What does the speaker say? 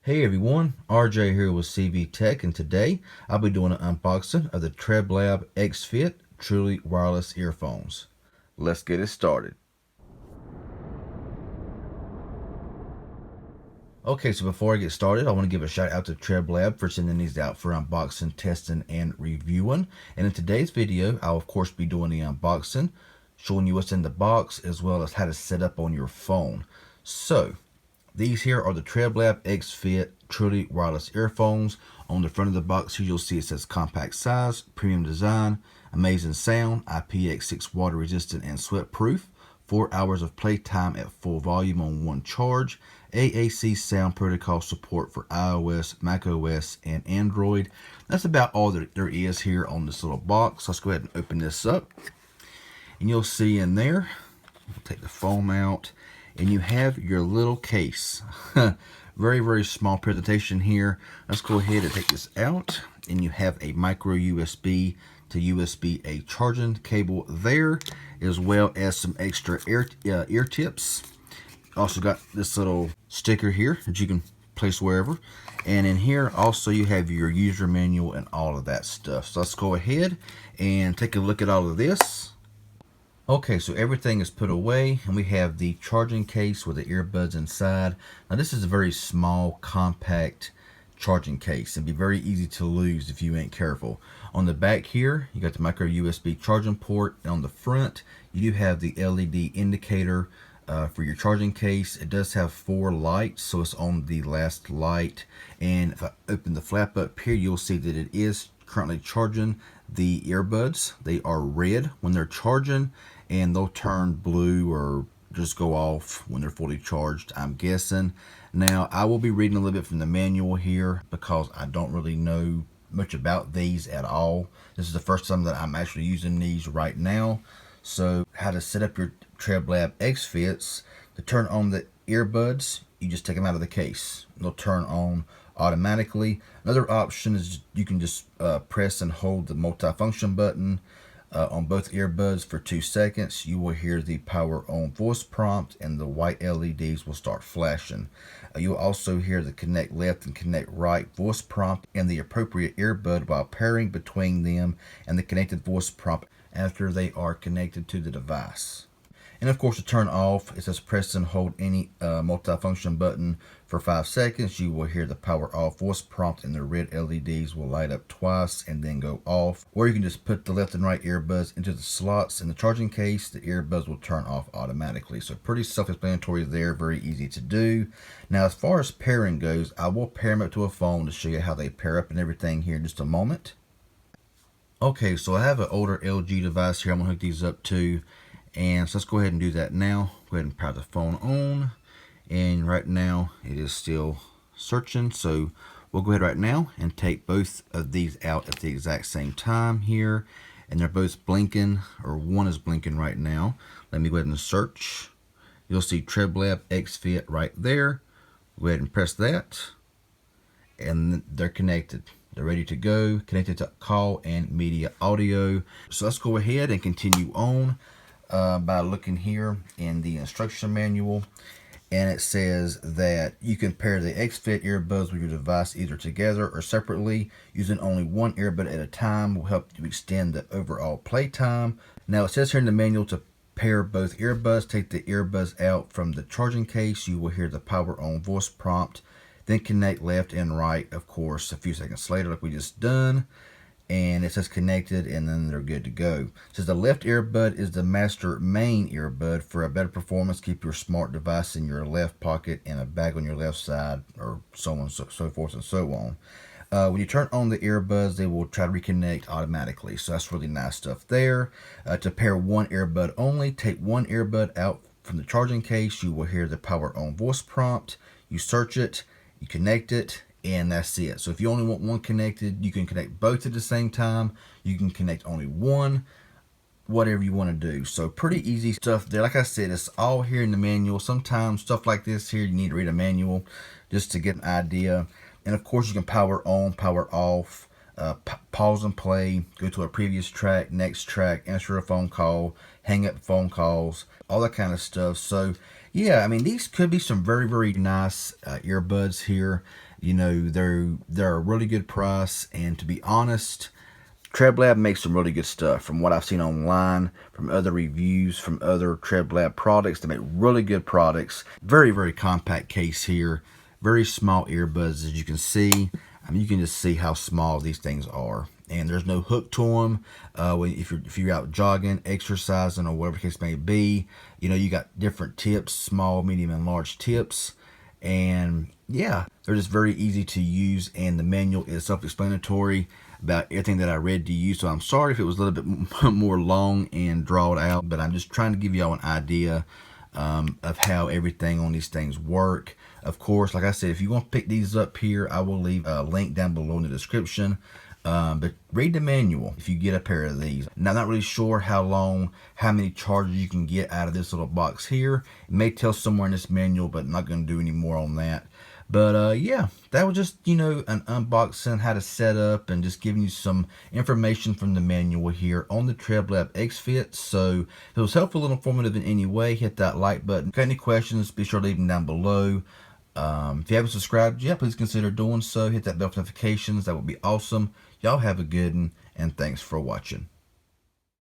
Hey everyone, RJ here with CV Tech, and today I'll be doing an unboxing of the TrebLab X-Fit Truly Wireless Earphones. Let's get it started. Okay, so before I get started, I want to give a shout out to TrebLab for sending these out for unboxing, testing, and reviewing. And in today's video, I'll of course be doing the unboxing, showing you what's in the box, as well as how to set up on your phone. So, these here are the TrebLab X-Fit Truly Wireless Earphones. On the front of the box here, you'll see it says compact size, premium design, amazing sound, IPX6 water resistant and sweat proof, 4 hours of playtime at full volume on one charge, AAC sound protocol support for iOS, macOS, and Android. That's about all that there is here on this little box. Let's go ahead and open this up. And you'll see in there, we'll take the foam out, and you have your little case. Very, very small presentation here. Let's go ahead and take this out, and you have a micro USB to USB-A charging cable there, as well as some extra ear tips. Also got this little sticker here that you can place wherever. And in here also you have your user manual and all of that stuff. So let's go ahead and take a look at all of this. Okay, so everything is put away, and we have the charging case with the earbuds inside. Now this is a very small, compact charging case. It'd be very easy to lose if you ain't careful. On the back here, you got the micro USB charging port. And on the front, you do have the LED indicator for your charging case. It does have 4 lights, so it's on the last light. And if I open the flap up here, you'll see that it is currently charging the earbuds. They are red when they're charging, and they'll turn blue or just go off when they're fully charged, I'm guessing. Now, I will be reading a little bit from the manual here because I don't really know much about these at all. This is the first time that I'm actually using these right now. So, how to set up your TrebLab X-Fits. To turn on the earbuds, you just take them out of the case. They'll turn on automatically. Another option is you can just press and hold the multifunction button on both earbuds for 2 seconds. You will hear the power on voice prompt, and the white LEDs will start flashing. You will also hear the connect left and connect right voice prompt and the appropriate earbud while pairing between them and the connected voice prompt after they are connected to the device. And of course, to turn off, it says press and hold any multifunction button for 5 seconds. You will hear the power off voice prompt, and the red LEDs will light up twice and then go off. Or you can just put the left and right earbuds into the slots in the charging case. The earbuds will turn off automatically. So pretty self-explanatory there, very easy to do. Now, as far as pairing goes, I will pair them up to a phone to show you how they pair up and everything here in just a moment. Okay, so I have an older LG device here I'm going to hook these up to. And so let's go ahead and do that now. Go ahead and power the phone on. And right now it is still searching. So we'll go ahead right now and take both of these out at the exact same time here. And they're both blinking, or one is blinking right now. Let me go ahead and search. You'll see TrebLab X-Fit right there. Go ahead and press that. And they're connected. They're ready to go, connected to call and media audio. So let's go ahead and continue on. By looking here in the instruction manual, and it says that you can pair the X-Fit earbuds with your device either together or separately. Using only one earbud at a time will help you extend the overall playtime. Now, it says here in the manual to pair both earbuds. Take the earbuds out from the charging case. You will hear the power on voice prompt. Then connect left and right, of course, a few seconds later like we just done. And it says connected, and then they're good to go. It says the left earbud is the master main earbud. For a better performance, keep your smart device in your left pocket and a bag on your left side, or so on, so forth and so on. When you turn on the earbuds, they will try to reconnect automatically. So that's really nice stuff there. To pair one earbud only, take one earbud out from the charging case. You will hear the power on voice prompt. You search it, you connect it, and that's it. So if you only want one connected, you can connect both at the same time. You can connect only one, whatever you want to do. So pretty easy stuff there. Like I said, it's all here in the manual. Sometimes stuff like this here, you need to read a manual just to get an idea. And of course, you can power on, power off, pause and play, go to a previous track, next track, answer a phone call, hang up phone calls, all that kind of stuff. So Yeah, I mean, these could be some very, very nice earbuds here. You know, they're a really good price, and to be honest, TrebLab makes some really good stuff. From what I've seen online, from other reviews, from other TrebLab products, they make really good products. Very, very compact case here. Very small earbuds, as you can see. I mean, you can just see how small these things are. And there's no hook to them. If you're out jogging, exercising, or whatever the case may be, you know, you got different tips, small, medium, and large tips. And yeah, they're just very easy to use, and the manual is self-explanatory about everything that I read to you. So I'm sorry if it was a little bit more long and drawn out, but I'm just trying to give y'all an idea of how everything on these things work. Of course, like I said, if you want to pick these up here, I will leave a link down below in the description. But read the manual if you get a pair of these. Now, I'm not really sure how many chargers you can get out of this little box here. It may tell somewhere in this manual, but I'm not going to do any more on that. But yeah, that was just, you know, an unboxing, how to set up, and just giving you some information from the manual here on the TrebLab XFit. So if it was helpful and informative in any way, hit that like button. If you got any questions, be sure to leave them down below. If you haven't subscribed yet, please consider doing so. Hit that bell for notifications. That would be awesome. Y'all have a good one, and thanks for watching.